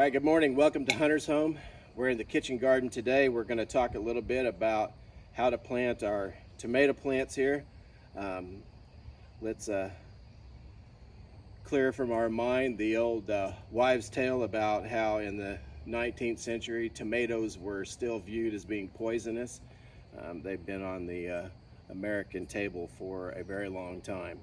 All right, good morning. Welcome to Hunter's Home. We're in the kitchen garden today. We're going to talk a little bit about how to plant our tomato plants here. Let's clear from our mind the old wives' tale about how in the 19th century tomatoes were still viewed as being poisonous. They've been on the American table for a very long time.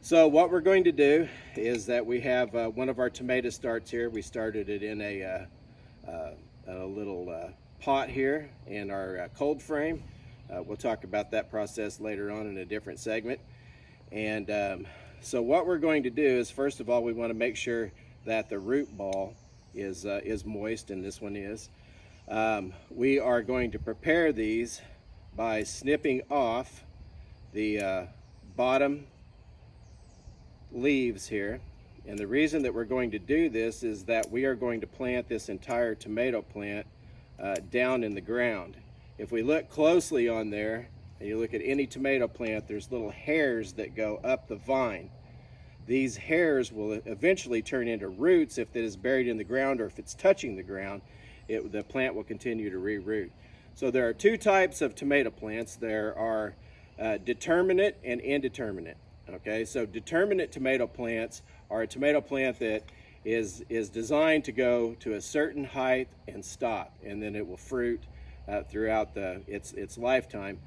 So what we're going to do is that we have one of our tomato starts here. We started it in a little pot here in our cold frame. We'll talk about that process later on in a different segment. And so what we're going to do is, first of all, we want to make sure that the root ball is moist, and this one is. We are going to prepare these by snipping off the bottom leaves here, and the reason that we're going to do this is that we are going to plant this entire tomato plant down in the ground. If we look closely on there and you look at any tomato plant, there's little hairs that go up the vine. These hairs will eventually turn into roots if it is buried in the ground, or if it's touching the ground, the plant will continue to reroot. So there are two types of tomato plants. There are determinate and indeterminate. Okay, so determinate tomato plants are a tomato plant that is designed to go to a certain height and stop, and then it will fruit throughout its lifetime.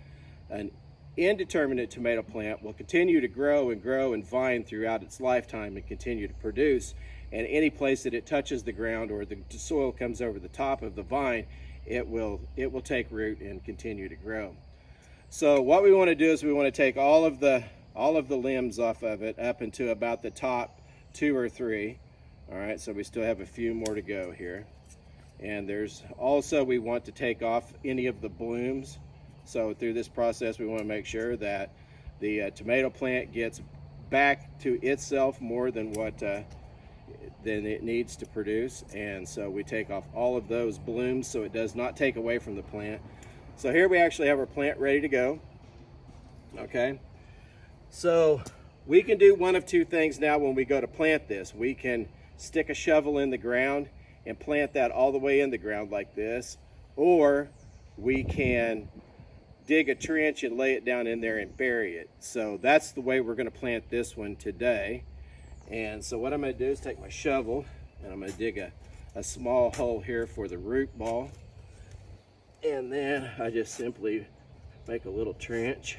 An indeterminate tomato plant will continue to grow and vine throughout its lifetime and continue to produce, and any place that it touches the ground or the soil comes over the top of the vine, it will take root and continue to grow. So what we want to do is we want to take all of the limbs off of it up into about the top 2 or 3. All right, so we still have a few more to go here. And there's also, we want to take off any of the blooms. So through this process, we want to make sure that the tomato plant gets back to itself more than what than it needs to produce. And so we take off all of those blooms so it does not take away from the plant. So here we actually have our plant ready to go. Okay. So we can do one of two things now when we go to plant this. We can stick a shovel in the ground and plant that all the way in the ground like this, or we can dig a trench and lay it down in there and bury it. So that's the way we're going to plant this one today. And so what I'm going to do is take my shovel and I'm going to dig a small hole here for the root ball, and then I just simply make a little trench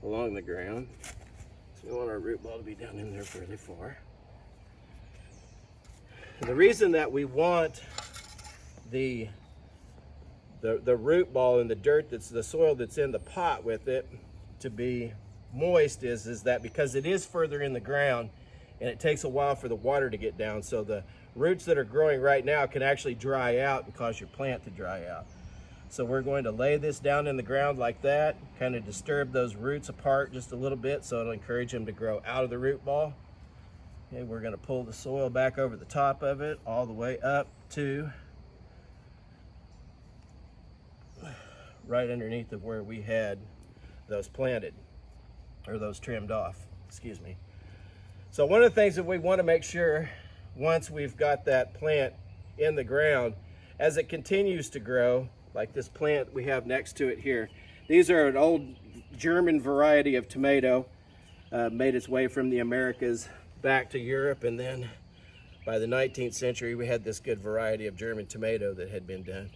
along the ground. So we want our root ball to be down in there fairly far. And the reason that we want the root ball and the dirt, that's the soil that's in the pot with it, to be moist is that because it is further in the ground and it takes a while for the water to get down, so the roots that are growing right now can actually dry out and cause your plant to dry out. So we're going to lay this down in the ground like that, kind of disturb those roots apart just a little bit so it'll encourage them to grow out of the root ball. Okay, we're going to pull the soil back over the top of it all the way up to right underneath of where we had those planted, or those trimmed off, excuse me. So one of the things that we want to make sure, once we've got that plant in the ground, as it continues to grow, like this plant we have next to it here. These are an old German variety of tomato, made its way from the Americas back to Europe, and then by the 19th century we had this good variety of German tomato that had been done.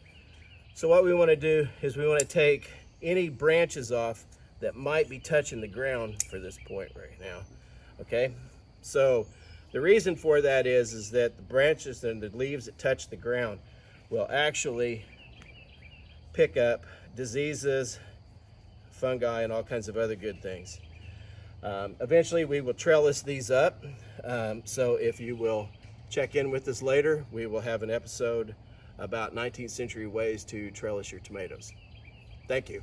So what we want to do is we want to take any branches off that might be touching the ground for this point right now. Okay, so the reason for that is that the branches and the leaves that touch the ground will actually pick up diseases, fungi, and all kinds of other good things. Eventually we will trellis these up, so if you will check in with us later, we will have an episode about 19th century ways to trellis your tomatoes. Thank you.